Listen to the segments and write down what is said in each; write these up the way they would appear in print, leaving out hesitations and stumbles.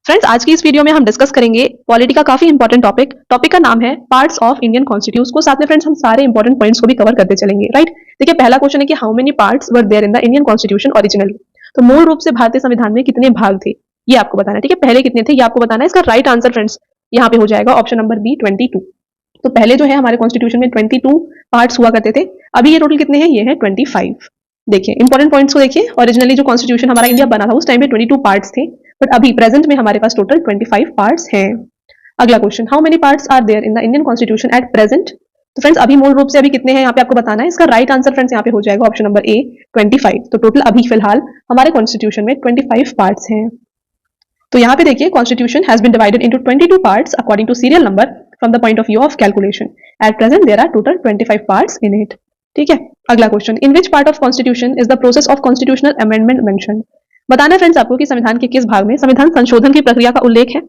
Friends, आज की इस वीडियो में हम डिस्कस करेंगे पॉलिटी का काफी इंपॉर्टेंट टॉपिक का नाम है पार्ट्स ऑफ इंडियन कॉन्स्टिट्यूशन को। साथ में फ्रेंड्स हम सारे इंपॉर्टेंट पॉइंट्स को भी कवर करते चलेंगे, राइट। देखिए, पहला क्वेश्चन है कि how many parts were there in the Indian constitution originally. तो मूल रूप से भारतीय संविधान में कितने भाग थे, ये आपको बताना है। ठीक है, पहले कितने थे ये आपको बताना है। इसका राइट आंसर फ्रेंड्स यहाँ पे हो जाएगा ऑप्शन नंबर बी 22। तो पहले जो है हमारे कॉन्स्टिट्यूशन में 22 पार्ट्स हुआ करते थे। अभी ये टोटल कितने हैं, ये है 25। देखिए इंपॉर्टेंट पॉइंट्स को देखिए। ओरिजिनली जो कॉन्स्टिट्यूशन हमारा इंडिया बना था उस टाइम पे 22 पार्ट्स थे, बट अभी प्रेजेंट में हमारे पास टोटल 25 पार्ट्स हैं। अगला question, how many parts are there in the Indian constitution at present. तो फ्रेंड्स अभी मूल रूप से अभी कितने हैं यहाँ पे आपको बताना है। इसका राइट आंसर फ्रेंड्स यहाँ पे हो जाएगा ऑप्शन नंबर ए 25। तो टोटल अभी फिलहाल हमारे कॉन्स्टिट्यूशन में 25 पार्ट्स हैं। तो यहाँ पे देखिए, constitution has been divided into 22 parts according to serial number from the point of view of calculation. At present there are total 25 parts in it. ठीक है, अगला question, in which part of constitution is the process of constitutional amendment mentioned. बताना है friends आपको कि संविधान के किस भाग में संविधान संशोधन की प्रक्रिया का उल्लेख है।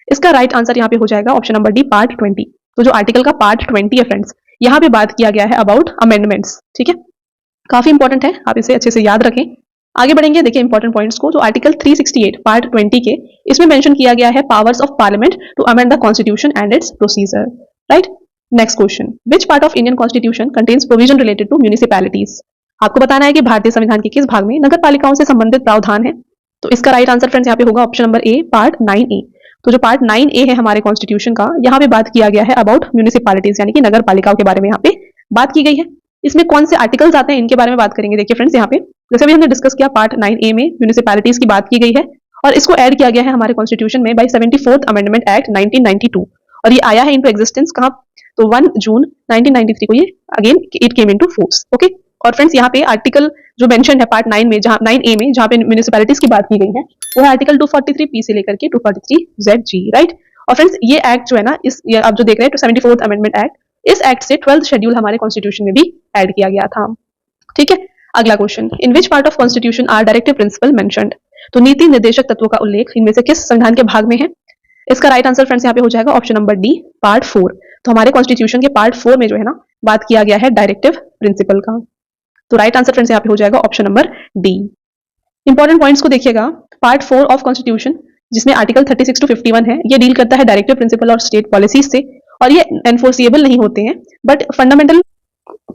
इसका राइट आंसर यहाँ पे हो जाएगा ऑप्शन नंबर डी पार्ट 20। तो जो आर्टिकल का पार्ट 20 है फ्रेंड्स, यहाँ पे बात किया गया है अबाउट अमेंडमेंट्स। ठीक है, काफी इंपॉर्टेंट है, आप इसे अच्छे से याद रखें। आगे बढ़ेंगे, देखिए इंपॉर्टेंट पॉइंट्स को। तो आर्टिकल 368 पार्ट 20 के इसमें मेंशन किया गया है powers of parliament to amend the constitution and its procedure, right. Next question, which part of Indian constitution contains provision related to municipalities. आपको बताना है कि भारतीय संविधान के किस भाग में नगर पालिकाओं से संबंधित प्रावधान है। तो इसका राइट आंसर फ्रेंड्स यहाँ पे होगा option number A part 9A। तो जो पार्ट 9A है हमारे कॉन्स्टिट्यूशन का, यहाँ पे बात किया गया है अबाउट म्यूनिसिपैलिटीज यानी कि नगर पालिकाओं के बारे में यहाँ पे बात की गई है। इसमें कौन से आर्टिकल्स आते हैं इनके बारे में बात करेंगे। देखिए फ्रेंड्स, यहाँ पे जैसे भी हमने डिस्कस किया पार्ट 9A में म्यूनिसिपैलिटीज की बात की गई है और इसको ऐड किया गया है हमारे कॉन्स्टिट्यूशन में बाय 74th अमेंडमेंट एक्ट 1992। और ये आया है इनटू एग्जिस्टेंस कहाँ, तो 1 जून 1993 को ये again it came into force. Okay, और फ्रेंड्स यहाँ पे आर्टिकल जो मेंशन है पार्ट 9 में, जहाँ 9A में जहाँ पे म्यूनिसिपैलिटीज की बात की गई है, वो है आर्टिकल 243 पी से लेकर के 243 ZG, राइट। और फ्रेंड्स ये एक्ट जो है ना, इस ये आप जो देख रहे हैं 74th अमेंडमेंट एक्ट, इस एक्ट से 12th शेड्यूल हमारे कॉन्स्टिट्यूशन में भी ऐड किया गया था। ठीक है, अगला question, in which part of constitution are directive principle mentioned. तो नीति निर्देशक तत्वों का उल्लेख इनमें से किस संविधान के भाग में है। इसका राइट आंसर फ्रेंड्स यहाँ पे हो जाएगा ऑप्शन नंबर डी पार्ट 4। तो हमारे कॉन्स्टिट्यूशन के पार्ट 4 में जो है ना बात किया गया है डायरेक्टिव प्रिंसिपल का। तो राइट आंसर फ्रेंड्स यहाँ पे हो जाएगा option number D. Important points को देखिएगा। पार्ट 4 ऑफ कॉन्स्टिट्यूशन जिसमें आर्टिकल 36 टू 51 है, ये डील करता है डायरेक्टिव प्रिंसिपल और स्टेट पॉलिसीज से, और ये एनफोर्सिएबल नहीं होते हैं बट फंडामेंटल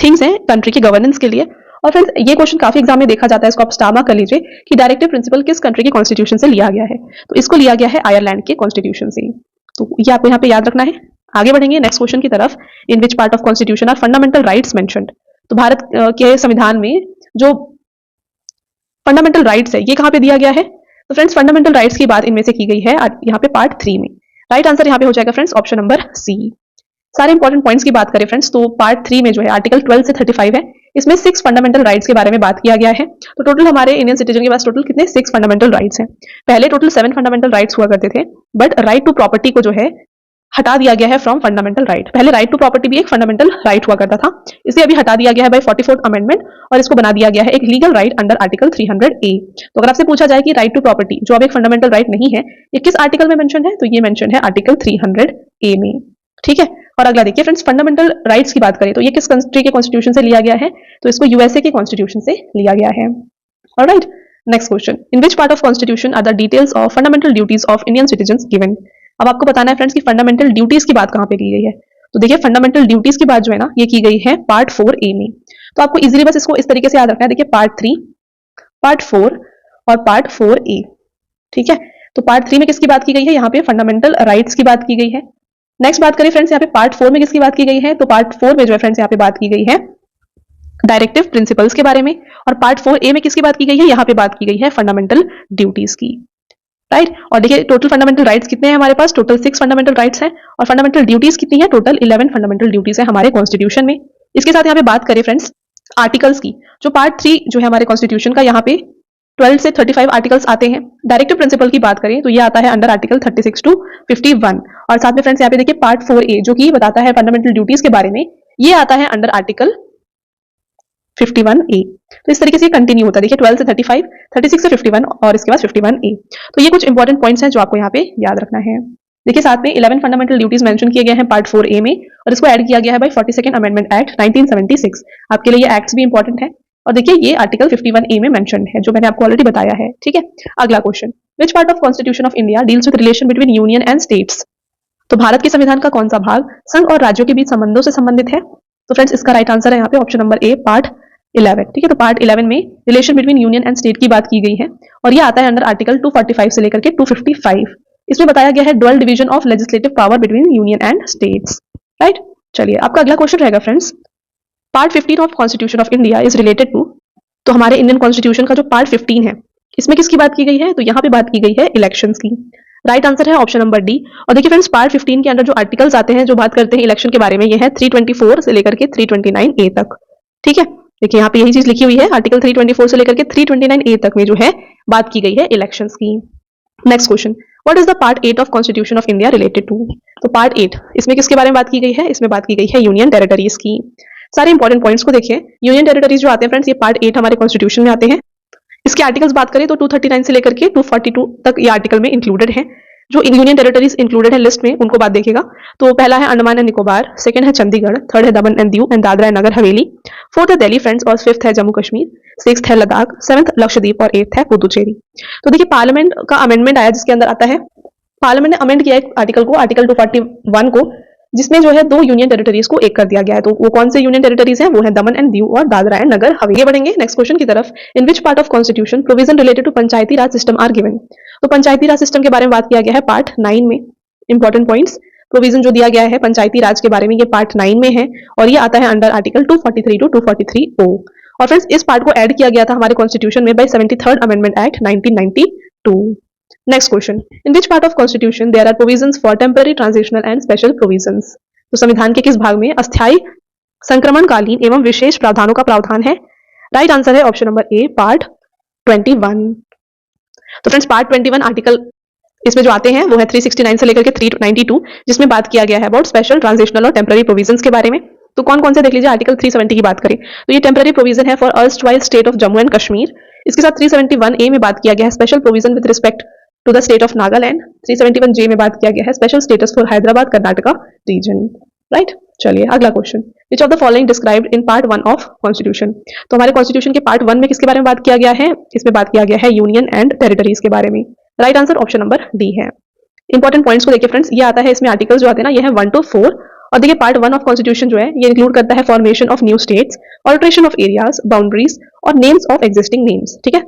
थिंग्स हैं कंट्री के गवर्नेंस के लिए। और फ्रेंड्स ये क्वेश्चन काफी एग्जाम में देखा जाता है, इसको आप स्टार मार्क कर लीजिए कि डायरेक्टिव प्रिंसिपल किस कंट्री के कॉन्स्टिट्यूशन से लिया गया है। तो इसको लिया गया है आयरलैंड के कॉन्स्टिट्यूशन से। तो ये आपको यहाँ पे याद रखना है। आगे बढ़ेंगे नेक्स्ट क्वेश्चन की तरफ, in which part of constitution are fundamental rights mentioned. तो भारत के संविधान में जो फंडामेंटल राइट्स है ये कहाँ पे दिया गया है। तो फ्रेंड्स फंडामेंटल राइट्स की बात इनमें से की गई है यहाँ पे पार्ट 3 में। राइट आंसर यहाँ पे हो जाएगा फ्रेंड्स ऑप्शन नंबर सी। सारे इंपॉर्टेंट पॉइंट्स की बात करें फ्रेंड्स, तो पार्ट 3 में जो है आर्टिकल 12 से 35 है, इसमें 6 फंडामेंटल राइट्स के बारे में बात किया गया है। तो टोटल हमारे इंडियन सिटीजन के पास टोटल कितने 6 फंडामेंटल राइट्स हैं। पहले टोटल 7 फंडामेंटल राइट्स हुआ करते थे, बट राइट टू प्रॉपर्टी को जो है हटा दिया गया है फ्रॉम फंडामेंटल राइट। पहले राइट टू प्रॉपर्टी भी एक फंडामेंटल राइट हुआ करता था, इसे अभी हटा दिया गया है बाय 44th अमेंडमेंट और इसको बना दिया गया है एक legal right under article 300A। तो अगर आपसे पूछा जाए कि राइट टू प्रॉपर्टी जो अब एक फंडामेंटल राइट नहीं है, ये किस आर्टिकल में मेंशन है, तो ये मेंशन है आर्टिकल 300A में। ठीक है, और अगला देखिए फ्रेंड्स, फंडामेंटल राइट्स की बात करें तो ये किस कंट्री के कॉन्स्टिट्यूशन से लिया गया है, तो इसको यूएसए के कॉन्स्टिट्यूशन से लिया गया है। Alright, next question, in which part of constitution are the details of fundamental duties of Indian citizens given. अब आपको बताना है फ्रेंड्स कि फंडामेंटल ड्यूटीज की बात कहाँ पे की गई है। तो देखिए फंडामेंटल ड्यूटीज की बात जो है ना ये की गई है पार्ट 4A में। तो आपको इजीली बस इसको इस तरीके से याद रखना है। देखिए पार्ट 3, पार्ट 4 और पार्ट 4A। ठीक है, तो पार्ट 3 में किसकी बात की गई है, यहाँ पे फंडामेंटल राइट्स की बात की गई है। नेक्स्ट बात करें फ्रेंड्स यहाँ पे पार्ट 4 में किसकी बात की गई है, तो पार्ट 4 में जो है फ्रेंड्स यहाँ पे बात की गई है डायरेक्टिव प्रिंसिपल्स के बारे में, और पार्ट 4A में किसकी बात की गई है, यहाँ पे बात की गई है फंडामेंटल ड्यूटीज की, राइट। और देखिए टोटल फंडामेंटल राइट्स कितने हैं हमारे पास, टोटल 6 फंडामेंटल राइट्स हैं, और फंडामेंटल ड्यूटीज कितनी है, टोटल 11 फंडामेंटल ड्यूटीज है हमारे कॉन्स्टिट्यूशन में। इसके साथ यहाँ पे बात करें फ्रेंड्स आर्टिकल्स की, जो पार्ट 3 जो है हमारे कॉन्स्टिट्यूशन का, यहाँ पे 12 से 35 आर्टिकल्स आते हैं। डायरेक्टिव प्रिंसिपल की बात करें तो ये आता है अंडर आर्टिकल 36 टू 51, और साथ में फ्रेंड्स यहाँ पे देखिए पार्ट 4A जो कि बताता है फंडामेंटल ड्यूटीज के बारे में, ये आता है अंडर आर्टिकल 51A। तो इस तरीके से कंटिन्यू होता है। देखिए 12 से 35, 36 से 51 और इसके बाद 51A। तो ये कुछ इंपॉर्टेंट पॉइंट्स हैं जो आपको यहाँ पे याद रखना है। देखिए साथ में 11 फंडामेंटल ड्यूटीज मेंशन किए गए हैं पार्ट 4A में, और इसको ऐड किया गया है बाय 42nd अमेंडमेंट एक्ट 1976। आपके लिए ये एक्ट्स भी इंपॉर्टेंट है। और देखिए ये आर्टिकल 51A में मेंशन्ड है, जो मैंने आपको ऑलरेडी बताया है। ठीक है, अगला question, which part of constitution of India deals with relation between union and states? तो भारत के संविधान का कौन सा भाग संघ और राज्यों के बीच संबंधों से संबंधित है? तो फ्रेंड्स इसका राइट आंसर है यहाँ पे ऑप्शन नंबर ए, पार्ट 11। ठीक है, तो पार्ट 11 में relation between union and state की बात की गई है और ये आता है अंडर आर्टिकल 245 से लेकर के 255। इसमें बताया गया है dual division of legislative power between union and states. Right, चलिए आपका अगला क्वेश्चन रहेगा friends, part 15 of constitution of India is related to. तो हमारे इंडियन कॉन्स्टिट्यूशन का जो पार्ट 15 है इसमें किसकी बात की गई है? तो यहाँ पे बात की गई है इलेक्शंस की। राइट आंसर है ऑप्शन नंबर डी। और देखिए फ्रेंड्स, पार्ट 15 के अंदर जो आर्टिकल्स आते हैं जो बात करते हैं इलेक्शन के बारे में, ये है 324 से लेकर के 329A तक। ठीक है, देखिए यहाँ पे यही चीज लिखी हुई है, आर्टिकल 324 से लेकर के 329A तक में जो है बात की गई है इलेक्शंस की। Next question, what is the part 8 of constitution of India related to? तो पार्ट 8 इसमें किसके बारे में बात की गई है? इसमें बात की गई है यूनियन टेरिटरीज की। सारे इंपॉर्टेंट पॉइंट्स को देखिए, यूनियन टेरिटरीज जो आते हैं फ्रेंड्स, ये पार्ट 8 हमारे कॉन्स्टिट्यूशन में आते हैं। इसके आर्टिकल्स बात करें तो 239 से लेकर के 242 तक ये आर्टिकल में इंक्लूडेड है। जो यूनियन टेरिटरीज इंक्लूडेड है लिस्ट में उनको बात देखिएगा, तो पहला है अंडमान एंड निकोबार, सेकंड है चंडीगढ़, थर्ड है Daman and Diu and Dadra and Nagar Haveli, fourth है दिल्ली फ्रेंड्स और फिफ्थ है जम्मू कश्मीर, सिक्स्थ है लद्दाख, सेवंथ लक्षद्वीप और एट्थ है पुदुचेरी। तो देखिए पार्लियामेंट का अमेंडमेंट आया जिसके अंदर आता है, पार्लियामेंट ने अमेंड किया एक आर्टिकल को, आर्टिकल 241 को, जिसमें जो है 2 यूनियन टेरिटरीज को एक कर दिया गया है। तो वो कौन से यूनियन टेरिटरीज हैं? वो है दमन एंड दीव और दादरा एंड नगर हवेली। बढ़ेंगे नेक्स्ट क्वेश्चन की तरफ, in which part of constitution provision related to panchayati raj system are given? तो पंचायती राज सिस्टम के बारे में बात किया गया है पार्ट 9 में। इंपॉर्टेंट पॉइंट्स, प्रोविजन जो दिया गया है पंचायती राज के बारे में, ये पार्ट 9 में है और ये आता है अंडर आर्टिकल 243 टू 243O। और फ्रेंड्स इस पार्ट को ऐड किया गया था हमारे कॉन्स्टिट्यूशन में by 73rd amendment act 1992। Next question, in which part of constitution there are provisions for temporary, transitional and special provisions? तो संविधान के किस भाग में अस्थायी, संक्रमणकालीन एवं विशेष प्रावधानों का प्रावधान है? राइट आंसर है ऑप्शन नंबर ए, पार्ट 21। तो फ्रेंड्स पार्ट 21 आर्टिकल इसमें जो आते हैं वो है 369 से लेकर के 392, जिसमें बात किया गया है अबाउट स्पेशल, ट्रांजिशनल और टेम्पररी प्रोविजंस के बारे में। तो कौन कौन से देख लीजिए, आर्टिकल 370 की बात करें तो ये टेम्पररी प्रोविजन है for erstwhile state of Jammu and Kashmir. इसके साथ 371A में बात किया गया है special provision with respect to the state of Nagaland. 371J में बात किया गया है special status for Hyderabad Karnataka region. Right, चलिए अगला question, which of the following described in part 1 of constitution? तो हमारे कॉन्स्टिट्यूशन के पार्ट 1 में किसके बारे में बात किया गया है? इसमें बात किया गया है यूनियन एंड टेरिटरीज के बारे में। Right answer option number D है। इंपॉर्टेंट पॉइंट्स को देखिए फ्रेंड्स, ये आता है इसमें आर्टिकल्स जो आते हैं ना, ये है 1 to 4। और देखिए पार्ट 1 ऑफ कॉन्स्टिट्यूशन जो है ये इंक्लूड करता है formation of new states, alteration of areas, boundaries और नेम्स ऑफ एग्जिस्टिंग नेम्स। ठीक है,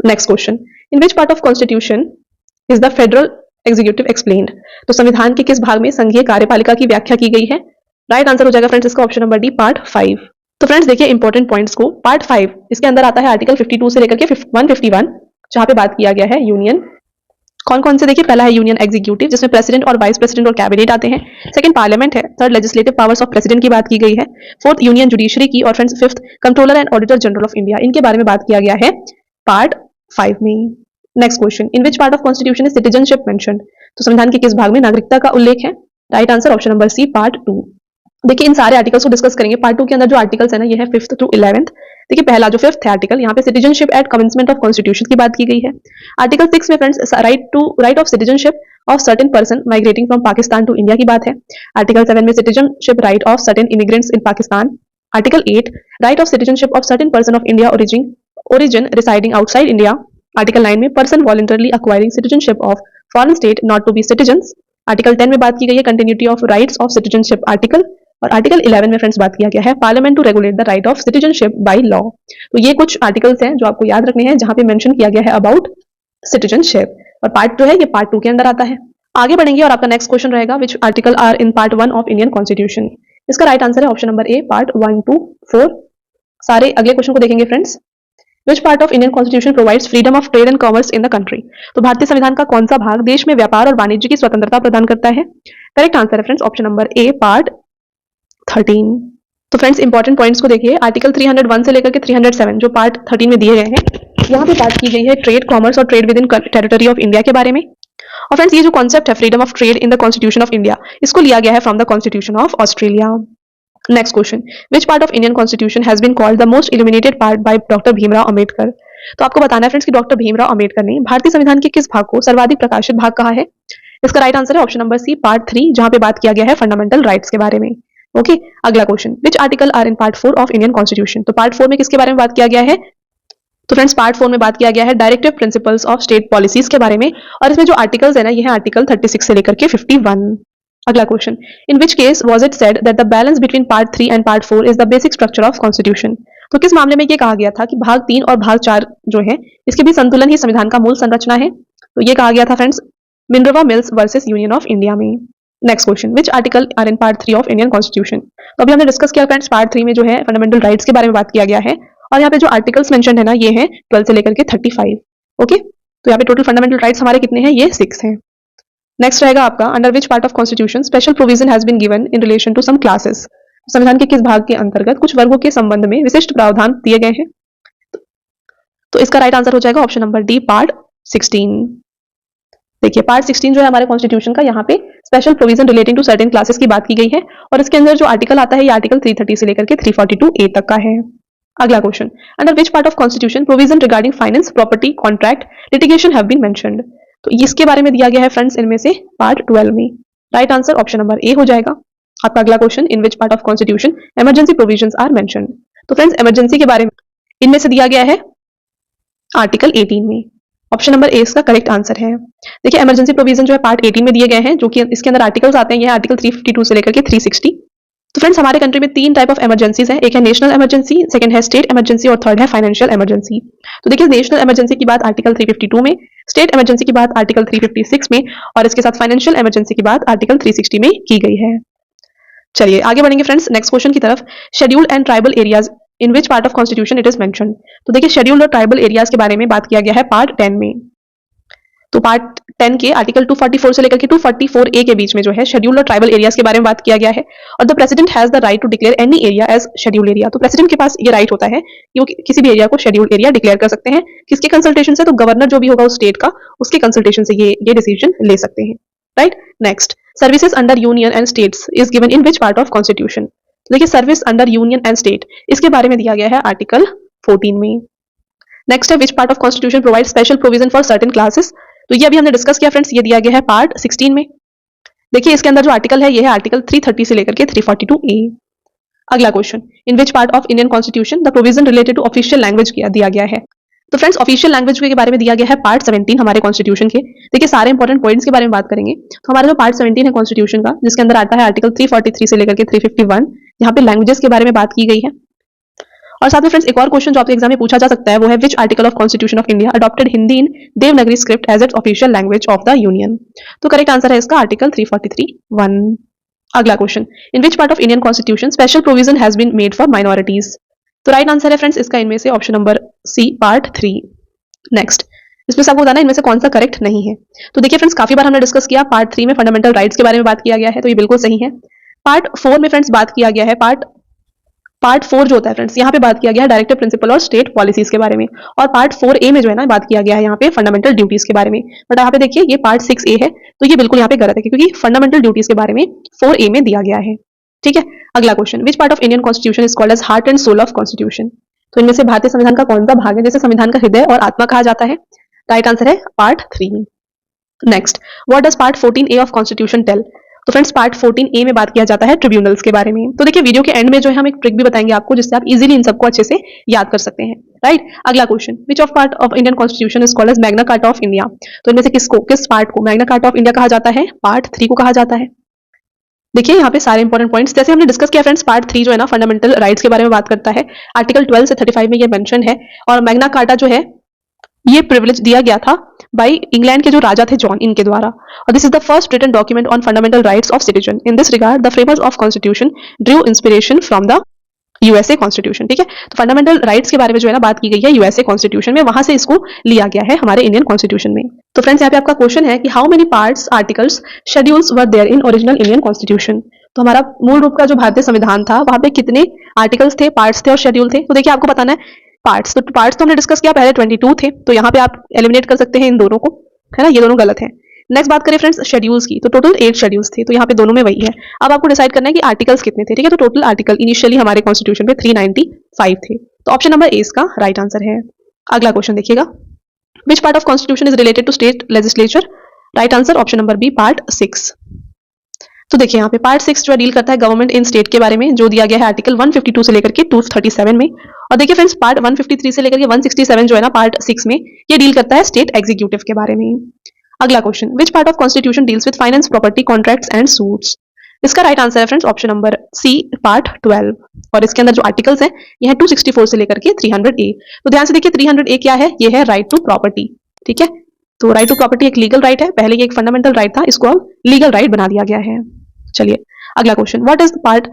next question, in which part of constitution is the federal executive explained? तो संविधान के किस भाग में संघीय कार्यपालिका की व्याख्या की गई है? राइट आंसर हो जाएगा फ्रेंड्स इसका ऑप्शन नंबर डी, पार्ट 5। तो फ्रेंड्स देखिए इंपॉर्टेंट पॉइंट्स को, पार्ट 5 इसके अंदर आता है आर्टिकल 52 से लेकर के 151, जहां पे बात किया गया है यूनियन। कौन कौन से देखिए, पहला है यूनियन एग्जीक्यूटिव जिसमें प्रेसिडेंट और वाइस प्रेसिडेंट और कैबिनेट आते हैं। सेकंड पार्लियामेंट है। Third legislative powers of president की बात की गई है। फोर्थ यूनियन जुडिशरी की। और friends fifth controller and auditor general of India, इनके बारे में बात किया गया है पार्ट 5 में। Next question, in which part of constitution is citizenship mentioned? तो संविधान के किस भाग में नागरिकता का उल्लेख है? Right answer option number C, part 2। देखिए इन सारे आर्टिकल्स को डिस्कस करेंगे। पार्ट 2 के अंदर जो आर्टिकल्स है ना, ये है 5th to 11th। देखिए पहला जो 5th है आर्टिकल, यहाँ पे citizenship at commencement of constitution की बात की गई है। आर्टिकल 6 में friends right of citizenship of certain person migrating from Pakistan to India की बात है। आर्टिकल 7 में citizenship right of certain immigrants in Pakistan. Article 8 right of citizenship of certain person of India origin residing outside India. Article 9 में person voluntarily acquiring citizenship of foreign state not to be citizens. Article 10 में बात की गई है continuity of rights of citizenship article. और article 11 में friends बात किया गया है parliament to regulate the right of citizenship by law. तो ये कुछ आर्टिकल्स हैं जो आपको याद रखने हैं, जहां पे मेंशन किया गया है अबाउट सिटीजनशिप। और पार्ट 2 है, ये पार्ट 2 के अंदर आता है। आगे बढ़ेंगे और आपका नेक्स्ट क्वेश्चन रहेगा, which article are in part 1 of Indian constitution? इसका राइट आंसर है option number A, part 1 to 4। सारे अगले क्वेश्चन को देखेंगे friends. Which part of Indian constitution provides freedom of trade and commerce in the country? तो भारतीय संविधान का कौन सा भाग देश में व्यापार और वाणिज्य की स्वतंत्रता प्रदान करता है? करेक्ट आंसर है friends option number A, part 13। तो फ्रेंड्स इंपॉर्टेंट पॉइंट्स को देखिए, आर्टिकल 301 से लेकर के 307 जो पार्ट 13 में दिए गए हैं, यहाँ पे बात की गई है ट्रेड, कॉमर्स और trade within territory of India के बारे में। और फ्रेंड्स ये जो कॉन्सेप्ट है freedom of trade in the constitution of India, इसको लिया गया है from the constitution of Australia. Next question, which part of Indian constitution has been called the most illuminated part by doctor Bhimrao Ambedkar? तो आपको बताना है फ्रेंड्स कि डॉक्टर भीमराव अम्बेडकर ने भारतीय संविधान के किस भाग को सर्वाधिक प्रकाशित भाग कहा है? इसका राइट आंसर है ऑप्शन नंबर सी, पार्ट 3, जहां पे बात किया गया है फंडामेंटल राइट्स के बारे में। ओके अगला question, which article are in part 4 of Indian constitution. तो पार्ट 4 में किसके बारे में बात किया गया है? तो फ्रेंड्स पार्ट 4 में बात किया गया है directive principles of state policies के बारे में, और इसमें जो आर्टिकल्स है ना ये है आर्टिकल 36 से लेकर के 51। अगला question, in which case was it said that the balance between part 3 and part 4 is the basic structure of constitution. तो किस मामले में ये कहा गया था कि भाग 3 और भाग 4 जो है इसके भी संतुलन ही संविधान का मूल संरचना है। तो ये कहा गया था friends Minerva Mills versus Union of India में। Next question, which article are in part 3 of Indian constitution. तो अभी हमने डिस्कस किया फ्रेंड्स पार्ट 3 में जो है फंडामेंटल राइट्स के बारे में बात किया गया है, और यहाँ पे जो आर्टिकल्स मेंशन है ना ये है 12 से लेकर के 35। ओके तो यहाँ पे टोटल फंडामेंटल राइट्स हमारे कितने हैं? ये 6 हैं। नेक्स्ट रहेगा आपका under which part of constitution special provision has been given in relation to some classes. संविधान के किस भाग के अंतर्गत कुछ वर्गों के संबंध में विशिष्ट प्रावधान दिए गए हैं? तो इसका राइट आंसर हो जाएगा ऑप्शन नंबर डी, पार्ट 16। देखिए पार्ट 16 जो है हमारे कॉन्स्टिट्यूशन का, यहाँ पे special provision relating to certain classes की बात की गई है, और इसके अंदर जो आर्टिकल आता है ये आर्टिकल 330 से लेकर के 342A तक का है। अगला question, under which part of constitution provision regarding finance property contract litigation have been mentioned. तो इसके बारे में दिया गया है फ्रेंड्स इनमें से पार्ट 12 में। Right answer option number A हो जाएगा आपका। अगला question, in which part of constitution emergency provisions are mentioned. तो फ्रेंड्स इमरजेंसी के बारे में इनमें से दिया गया है आर्टिकल 18 में। ऑप्शन नंबर ए इसका करेक्ट आंसर है। देखिए इमरजेंसी प्रोविजन जो है पार्ट 18 में दिए गए हैं, जो कि इसके अंदर आर्टिकल्स आते हैं, ये आर्टिकल 352 से लेकर के 360। तो फ्रेंड्स हमारे कंट्री में 3 टाइप ऑफ इमरजेंसीज हैं, एक है नेशनल इमरजेंसी, सेकंड है स्टेट इमरजेंसी, और थर्ड है फाइनेंशियल इमरजेंसी। तो देखिए नेशनल इमरजेंसी की बात आर्टिकल 352 में, स्टेट इमरजेंसी की बात आर्टिकल 356 में, और इसके साथ फाइनेंशियल इमरजेंसी की बात आर्टिकल 360 में की गई है। चलिए आगे बढ़ेंगे फ्रेंड्स नेक्स्ट क्वेश्चन की तरफ। Schedule and tribal areas in which part of constitution it is mentioned. तो देखिए शेड्यूल और ट्राइबल एरियाज के बारे में बात किया गया है पार्ट 10 में। तो पार्ट 10 के आर्टिकल 244 से लेकर के 244A के बीच में जो है शेड्यूल और ट्राइबल एरियाज के बारे में बात किया गया है, और the president has the right to declare any area as schedule area. तो प्रेसिडेंट के पास ये राइट होता है कि वो किसी भी एरिया को शेड्यूल एरिया डिक्लेयर कर सकते हैं। किसके कंसल्टेशन से? तो गवर्नर जो भी होगा उस स्टेट का, उसके कंसल्टेशन से ये डिसीजन ले सकते हैं। Right next, services under union and states is given in which part of constitution. देखिए service under union and state इसके बारे में दिया गया है आर्टिकल 14 में। नेक्स्ट है विच part of constitution provide special provision for certain classes. तो ये अभी हमने डिस्कस किया फ्रेंड्स, ये दिया गया है पार्ट 16 में। देखिए इसके अंदर जो आर्टिकल है ये है आर्टिकल 330 से लेकर के 342A। अगला question, in which part of Indian constitution the provision related to official language दिया गया है। तो फ्रेंड्स ऑफिशियल लैंग्वेज के बारे में दिया गया है पार्ट 17 हमारे कॉन्स्टिट्यूशन के। देखिए सारे इंपॉर्टेंट पॉइंट्स के बारे में बात करेंगे। तो हमारा जो पार्ट 17 है कॉन्स्टिट्यूशन का, जिसके अंदर आता है आर्टिकल 343 से लेकर के 351, यहाँ पे लैंग्वेजेस के बारे में बात की गई है। और साथ में फ्रेंड्स एक और क्वेश्चन जो आपके एग्जाम में पूछा जा सकता है वो है which article of constitution of India adopted Hindi in Devanagari script as its official language of the union. तो करेक्ट आंसर है इसका आर्टिकल 343(1). अगला question, in which part of Indian constitution special provision has been made for minorities. तो right answer है friends इसका इनमें से option number C, part 3। Next, इसमें से आपको बताना है इनमें से कौन सा करेक्ट नहीं है। तो देखिए फ्रेंड्स काफी बार हमने डिस्कस किया, पार्ट 3 में फंडामेंटल राइट्स के बारे में बात किया गया है, तो ये बिल्कुल सही है। पार्ट 4 में फ्रेंड्स बात किया गया है पार्ट 4 जो होता है फ्रेंड्स, यहाँ पे बात किया गया है डायरेक्टिव प्रिंसिपल और स्टेट पॉलिसीज के बारे में, और पार्ट 4A में जो है ना बात किया गया है यहाँ पे फंडामेंटल ड्यूटीज के बारे में। बट यहाँ पे देखिए ये पार्ट 6A है, तो ये बिल्कुल यहाँ पे गलत है क्योंकि फंडामेंटल ड्यूटीज के बारे में 4A में दिया गया है। ठीक है, अगला question, which part of Indian constitution is called as heart and soul of constitution. तो इनमें से भारतीय संविधान का कौन सा भाग है जैसे संविधान का हृदय और आत्मा कहा जाता है? राइट आंसर है part 3। Next, what does part 14A of constitution tell. तो फ्रेंड्स पार्ट 14A में बात किया जाता है ट्रिब्यूनल्स के बारे में। तो देखिए वीडियो के एंड में जो है हम एक ट्रिक भी बताएंगे आपको जिससे आप इजीली इन सबको अच्छे से याद कर सकते हैं। राइट, अगला question, which of part of Indian constitution is called as Magna Carta of India. तो इनमें से किस पार्ट को मैग्ना कार्टा ऑफ इंडिया कहा जाता है? पार्ट 3 को कहा जाता है। देखिए यहाँ पे सारे इंपॉर्टेंट पॉइंट्स जैसे हमने डिस्कस किया फ्रेंड्स, पार्ट 3 जो है ना फंडामेंटल राइट्स के बारे में बात करता है, आर्टिकल 12 से 35 में ये मेंशन है, और मैग्ना कार्टा जो है ये प्रिविलेज दिया गया था बाय इंग्लैंड के जो राजा थे जॉन, इनके द्वारा, और this is the first written document on fundamental rights of citizen. In this regard the framers of constitution drew inspiration from the USA constitution. ठीक है, तो फंडामेंटल राइट्स के बारे में जो है ना बात की गई है यूएसए कॉन्स्टिट्यूशन में, वहां से इसको लिया गया है हमारे इंडियन कॉन्स्टिट्यूशन में। तो फ्रेंड्स यहाँ पे आपका क्वेश्चन है कि how many parts, articles, schedules were there in original Indian constitution. तो हमारा मूल रूप का जो भारतीय संविधान था वहां पे कितने आर्टिकल्स थे, पार्ट्स थे और शेड्यूल थे। तो देखिए आपको बताना है पार्ट्स, तो पार्ट्स तो हमने डिस्कस किया, पहले 22 थे, तो यहाँ पे आप एलिमिनेट कर सकते हैं इन दोनों को, है ना, ये दोनों गलत है। नेक्स्ट बात करें फ्रेंड्स शेड्यूल्स की, तो टोटल 8 शेड्यूल्स थे, तो यहाँ पे दोनों में वही है। अब आपको डिसाइड करना है कि आर्टिकल्स कितने थे। ठीक है, तो टोटल आर्टिकल इनिशियली हमारे कॉन्स्टिट्यूशन पे 395 थे, तो ऑप्शन नंबर ए इसका राइट आंसर है। अगला क्वेश्चन देखिएगा, which part of constitution is related to state legislature. Right answer option number B, part 6। तो देखिए यहाँ पे पार्ट 6 जो डील करता है गवर्नमेंट इन स्टेट के बारे में, जो दिया गया है आर्टिकल 152 से लेकर के 237 में। और देखिए फ्रेंड्स, पार्ट 153 से लेकर के 167 जो है ना पार्ट 6 में, ये डील करता है स्टेट एग्जीक्यूटिव के बारे में। अगला question, which part of constitution deals with finance, property, contracts and suits? इसका राइट आंसर है friends option number C, part 12। और इसके अंदर जो आर्टिकल्स हैं ये है 264 से लेकर के 300A। तो ध्यान से देखिए 300A क्या है, ये है राइट टू प्रॉपर्टी। ठीक है, तो राइट टू प्रॉपर्टी एक लीगल राइट है, पहले ये एक फंडामेंटल राइट था, इसको अब लीगल राइट बना दिया गया है। चलिए अगला question, what is part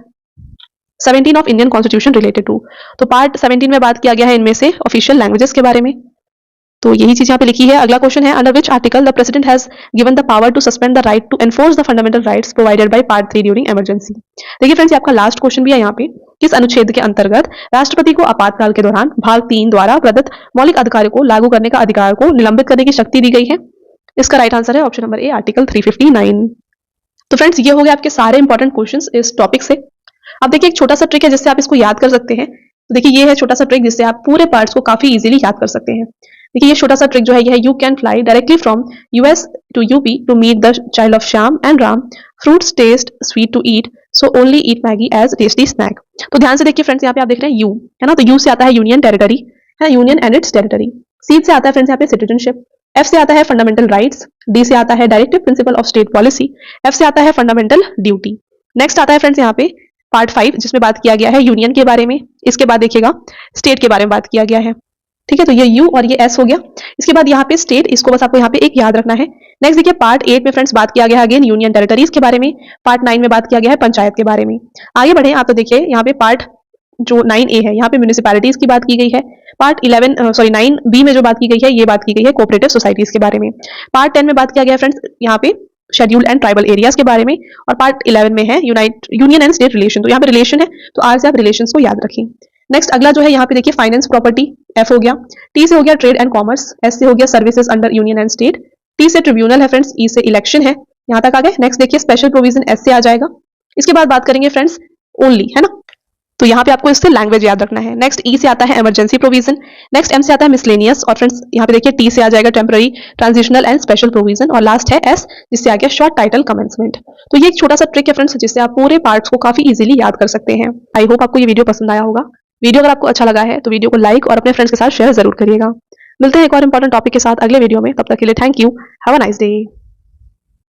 17 of Indian constitution related to? तो पार्ट 17 में बात किया गया है इनमें से ऑफिशियल लैंग्वेजेस के बारे में, तो यही चीज यहाँ पे लिखी है। अगला क्वेश्चन है, under which article the president has given the power to suspend the right to enforce the fundamental rights provided by part 3 during emergency? देखिए फ्रेंड्स, आपका लास्ट क्वेश्चन भी है यहाँ पे, किस अनुच्छेद के अंतर्गत राष्ट्रपति को आपातकाल के दौरान भाग 3 द्वारा प्रदत्त मौलिक अधिकारों को लागू करने का अधिकार को निलंबित करने की शक्ति दी गई है? इसका राइट आंसर है ऑप्शन नंबर ए, आर्टिकल 359। तो फ्रेंड्स, ये हो गए आपके सारे इंपॉर्टेंट क्वेश्चंस इस टॉपिक से। अब देखिए एक छोटा सा ट्रिक है जिससे आप इसको याद कर सकते हैं। तो देखिए ये है छोटा सा ट्रिक जिससे आप पूरे पार्ट्स को काफी इजीली याद कर सकते हैं। देखिए ये छोटा सा ट्रिक जो है, ये है, you can fly directly from US to UP to meet the child of Shyam and Ram, fruits taste sweet to eat, so only eat Maggi as tasty snack. तो ध्यान से देखिए फ्रेंड्स, यहाँ पे आप देख रहे हैं यू है ना, तो यू से आता है यूनियन टेरिटरी है, यूनियन एंड इट्स टेरिटरी। सी से आता है फ्रेंड्स यहाँ पे सिटीजनशिप, एफ से आता है फंडामेंटल राइट्स, डी से आता है directive principle of state policy, F से आता है फंडामेंटल ड्यूटी। नेक्स्ट आता है फ्रेंड्स यहाँ पे पार्ट 5 जिसमें बात किया गया है यूनियन के बारे में। इसके बाद देखिएगा स्टेट के बारे में बात किया गया है। ठीक है, तो ये यू और ये एस हो गया। इसके बाद यहाँ पे स्टेट, इसको बस आपको यहाँ पे एक याद रखना है। नेक्स्ट देखिए पार्ट 8 में फ्रेंड्स बात किया गया है अगेन यूनियन टेरिटरीज के बारे में। पार्ट 9 में बात किया गया है पंचायत के बारे में। आगे बढ़े आप तो देखिए यहाँ पे पार्ट जो 9A है, यहाँ पे म्यूनिसिपैलिटीज की बात की गई है। पार्ट 9B में जो बात की गई है, ये बात की गई है कोऑपरेटिव सोसाइटीज के बारे में। पार्ट 10 में बात किया गया है फ्रेंड्स यहाँ पे शेड्यूल्ड एंड ट्राइबल एरियाज के बारे में। और पार्ट 11 में है यूनियन एंड स्टेट रिलेशन। तो यहाँ पे रिलेशन है, तो आर से आप रिलेशंस को याद रखें। नेक्स्ट अगला जो है यहाँ पे देखिए फाइनेंस प्रॉपर्टी, एफ हो गया। टी से हो गया ट्रेड एंड कॉमर्स, एस से हो गया services under union and state, T से ट्रिब्यूनल है फ्रेंड्स, ई से इलेक्शन है, यहाँ तक आ गए। नेक्स्ट देखिए स्पेशल प्रोविजन, एस से आ जाएगा। इसके बाद बात करेंगे फ्रेंड्स ओनली, है ना, तो यहाँ पे आपको इससे लैंग्वेज याद रखना है। नेक्स्ट ई से आता है इमरजेंसी प्रोविजन, नेक्स्ट एम से आता है मिसलेनियस, और फ्रेंड्स यहाँ पे देखिए टी से आ जाएगा temporary, transitional and special provision, और लास्ट है एस जिससे आ गया शॉर्ट टाइटल कमेंसमेंट। तो ये एक छोटा सा ट्रिक है फ्रेंड्स जिससे आप पूरे पार्ट्स को काफी इजीली याद कर सकते हैं। आई होप आपको ये वीडियो पसंद आया होगा। वीडियो अगर आपको अच्छा लगा है तो वीडियो को लाइक और अपने फ्रेंड्स के साथ शेयर जरूर करिएगा। मिलते हैं एक और इंपॉर्टेंट टॉपिक के साथ अगले वीडियो में, तब तक के लिए thank you, have a nice day.